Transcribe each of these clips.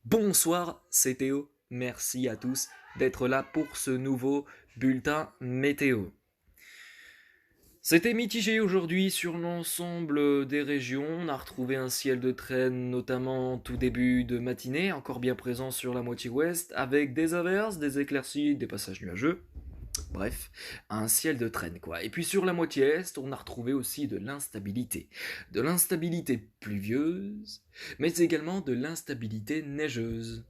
Bonsoir, c'est Théo. Merci à tous d'être là pour ce nouveau bulletin météo. C'était mitigé aujourd'hui sur l'ensemble des régions. On a retrouvé un ciel de traîne, notamment en tout début de matinée, encore bien présent sur la moitié ouest, avec des averses, des éclaircies, des passages nuageux. Bref, un ciel de traîne quoi. Et puis sur la moitié est, on a retrouvé aussi de l'instabilité. De l'instabilité pluvieuse, mais également de l'instabilité neigeuse.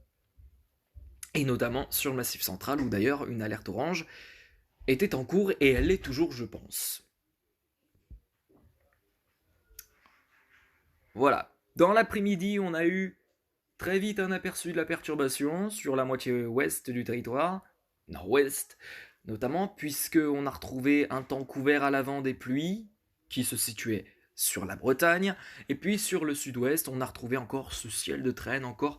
Et notamment sur le Massif central, où d'ailleurs une alerte orange était en cours et elle l'est toujours, je pense. Voilà. Dans l'après-midi, on a eu très vite un aperçu de la perturbation sur la moitié ouest du territoire, nord-ouest notamment, puisqu'on a retrouvé un temps couvert à l'avant des pluies, qui se situaient sur la Bretagne, et puis sur le sud-ouest, on a retrouvé encore ce ciel de traîne encore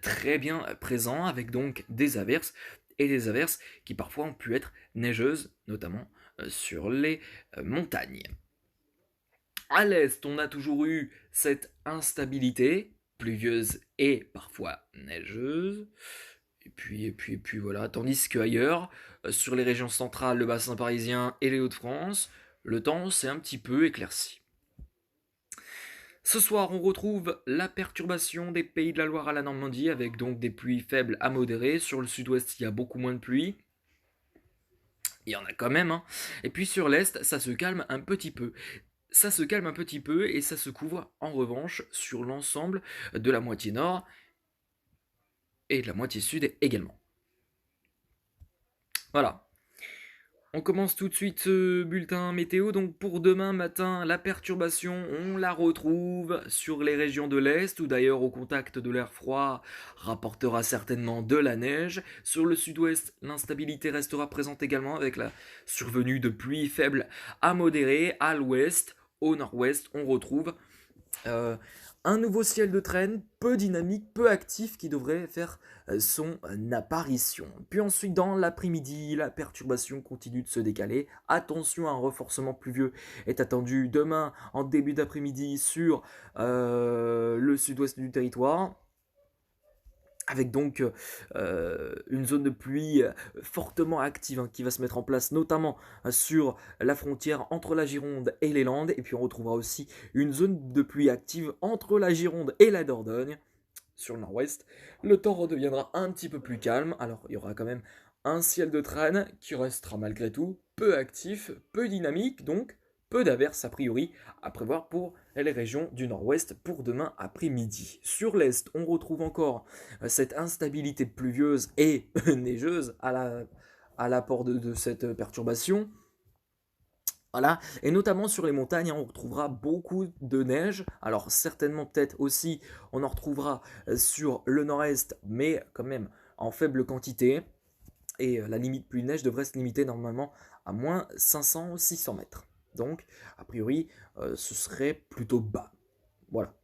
très bien présent, avec donc des averses, et des averses qui parfois ont pu être neigeuses, notamment sur les montagnes. À l'est, on a toujours eu cette instabilité, pluvieuse et parfois neigeuse. Et puis voilà. Tandis qu'ailleurs, sur les régions centrales, le bassin parisien et les Hauts-de-France, le temps s'est un petit peu éclairci. Ce soir, on retrouve la perturbation des pays de la Loire à la Normandie, avec donc des pluies faibles à modérées. Sur le sud-ouest, il y a beaucoup moins de pluie. Il y en a quand même, hein. Et puis sur l'est, ça se calme un petit peu. Ça se calme un petit peu et ça se couvre en revanche sur l'ensemble de la moitié nord et de la moitié sud également. Voilà. On commence tout de suite ce bulletin météo. Donc pour demain matin, la perturbation, on la retrouve sur les régions de l'Est, où d'ailleurs au contact de l'air froid rapportera certainement de la neige. Sur le sud-ouest, l'instabilité restera présente également avec la survenue de pluies faibles à modérées. À l'ouest, au nord-ouest, on retrouve euh, un nouveau ciel de traîne, peu dynamique, peu actif, qui devrait faire son apparition. Puis ensuite, dans l'après-midi, la perturbation continue de se décaler. Attention, un renforcement pluvieux est attendu demain en début d'après-midi sur le sud-ouest du territoire, avec donc une zone de pluie fortement active, hein, qui va se mettre en place, notamment sur la frontière entre la Gironde et les Landes. Et puis on retrouvera aussi une zone de pluie active entre la Gironde et la Dordogne sur le nord-ouest. Le temps redeviendra un petit peu plus calme. Alors il y aura quand même un ciel de traîne qui restera malgré tout peu actif, peu dynamique, donc peu d'averses a priori à prévoir pour les régions du nord-ouest pour demain après-midi. Sur l'est, on retrouve encore cette instabilité pluvieuse et neigeuse à l'apport de cette perturbation. Voilà, et notamment sur les montagnes, on retrouvera beaucoup de neige. Alors certainement peut-être aussi, on en retrouvera sur le nord-est, mais quand même en faible quantité. Et la limite pluie neige devrait se limiter normalement à moins 500-600 mètres. Donc, a priori, ce serait plutôt bas. Voilà.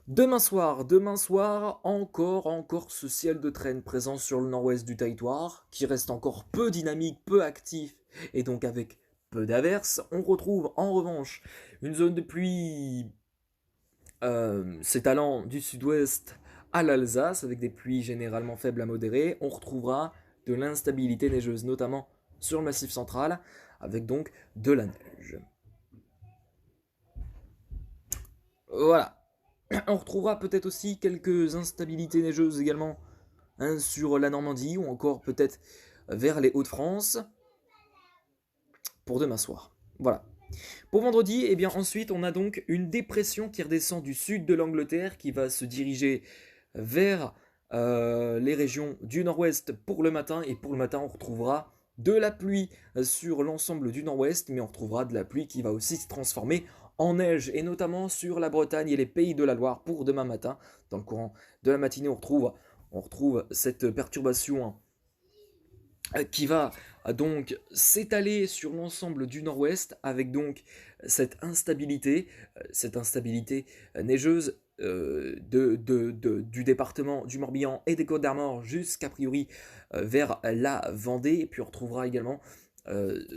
Demain soir, encore ce ciel de traîne présent sur le nord-ouest du territoire, qui reste encore peu dynamique, peu actif, et donc avec peu d'averses. On retrouve en revanche une zone de pluie s'étalant du sud-ouest à l'Alsace, avec des pluies généralement faibles à modérées. On retrouvera de l'instabilité neigeuse, notamment sur le massif central, avec donc de la neige. Voilà. On retrouvera peut-être aussi quelques instabilités neigeuses également, hein, sur la Normandie ou encore peut-être vers les Hauts-de-France pour demain soir. Voilà. Pour vendredi, et bien ensuite on a donc une dépression qui redescend du sud de l'Angleterre qui va se diriger vers les régions du nord-ouest pour le matin. Et pour le matin, on retrouvera de la pluie sur l'ensemble du nord-ouest, mais on retrouvera de la pluie qui va aussi se transformer en neige, et notamment sur la Bretagne et les pays de la Loire pour demain matin. Dans le courant de la matinée, on retrouve cette perturbation qui va donc s'étaler sur l'ensemble du nord-ouest, avec donc cette instabilité neigeuse du département du Morbihan et des Côtes-d'Armor jusqu'à priori vers la Vendée. Et puis on retrouvera également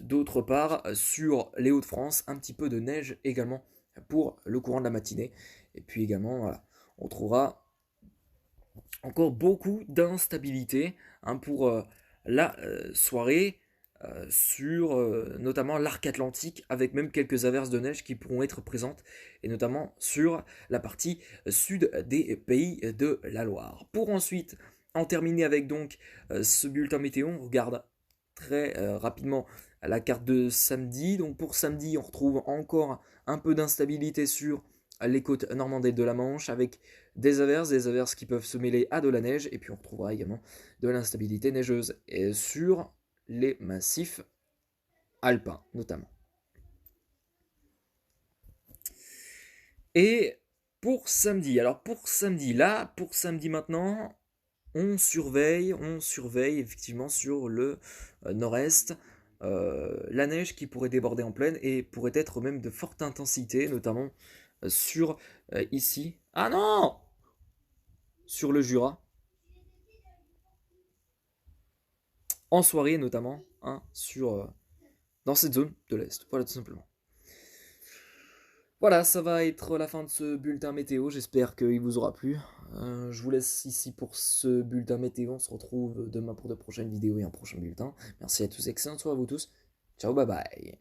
d'autre part sur les Hauts-de-France un petit peu de neige également pour le courant de la matinée. Et puis également, voilà, on trouvera encore beaucoup d'instabilité hein, pour la soirée sur notamment l'arc atlantique avec même quelques averses de neige qui pourront être présentes et notamment sur la partie sud des pays de la Loire. Pour ensuite en terminer avec donc ce bulletin météo, on regarde très rapidement la carte de samedi. Donc pour samedi, on retrouve encore un peu d'instabilité sur les côtes normandaises de la Manche avec des averses qui peuvent se mêler à de la neige et puis on retrouvera également de l'instabilité neigeuse et sur les massifs alpins notamment. Et pour samedi, alors pour samedi maintenant, on surveille effectivement sur le nord-est la neige qui pourrait déborder en pleine et pourrait être même de forte intensité, notamment sur ici. Ah non, sur le Jura, en soirée notamment, hein, dans cette zone de l'Est. Voilà tout simplement. Voilà, ça va être la fin de ce bulletin météo. J'espère qu'il vous aura plu. Je vous laisse ici pour ce bulletin météo. On se retrouve demain pour de prochaines vidéos et un prochain bulletin. Merci à tous, excellente soirée à vous tous. Ciao, bye bye.